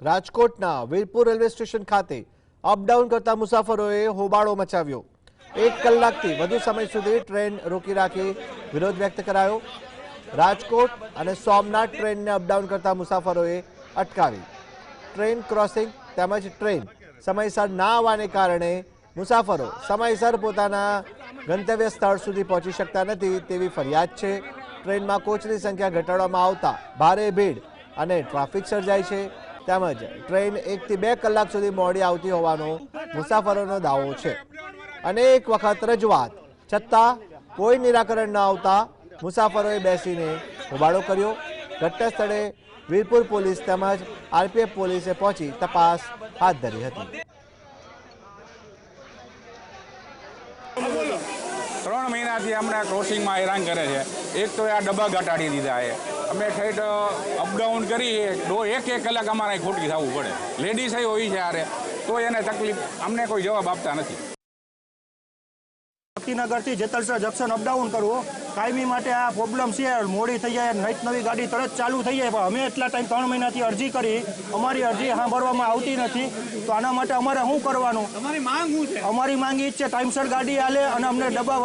રાજકોટના Virpur railway station ખાતે up down કરતા મુસાફરોએ હોબાળો મચાવ્યો। 1 કલાકથી વધુ સમય સુધી ટ્રેન રોકી રાખી વિરોધ વ્યક્ત કરાયો। રાજકોટ અને સોમનાથ ટ્રેનને અપડાઉન કરતા મુસાફરોએ અટકાવી। ટ્રેન ક્રોસિંગ તેમજ ટ્રેન સમયસર ના આવવાને કારણે મુસાફરો સમયસર પોતાના ગંતવ્ય સ્થળ સુધી પહોંચી શકતા નથી તેવી ફરિયાદ છે। ટ્રેનમાં કોચની સંખ્યા ઘટાડવામાં આવતા ભારે ભીડ અને ટ્રાફિક સર્જાય છે। તેમજ ટ્રેન 1 થી 2 કલાક સુધી મોડી આવતી હોવાનો મુસાફરોનો દાવો છે। અનેક વખત રજૂઆત છતાં કોઈ નિરાકરણ ન આવતા મુસાફરોએ બેસીને હોબાળો કર્યો। ઘટના સ્થળે વીરપુર પોલીસ તેમજ આરપીએફ પોલીસે પહોંચી તપાસ હાથ ધરી હતી। 3 મહિનાથી અમને ક્રોસિંગમાં હેરાન કરે છે। એક તો આ ડબ્બા ઘટાડી દીધા છે। અમે ઠેઠ અપડાઉન કરીએ તો 1 કલાક અમારે ખોટી થવું પડે। લેડીઝ હોય છે આરે તો એને તકલીફ, અમને કોઈ જવાબ આપતા નથી। નગરથી જેતલસર જંકશન અપડાઉન કરવું કાયમી માટે આ પ્રોબ્લેમ છે। મોડી થઈ જાય, નવી નવી ગાડી તરત ચાલુ થઈ જાય, પણ અમે એટલા ટાઈમ 3 મહિનાથી અરજી કરી, અમારી અરજી સાંભળવામાં આવતી નથી। તો આના માટે અમારે શું કરવાનું? અમારી માંગ શું છે? અમારી માંગ એ જ છે ટાઈમસર ગાડી હાલે અને અમને ડબ્બા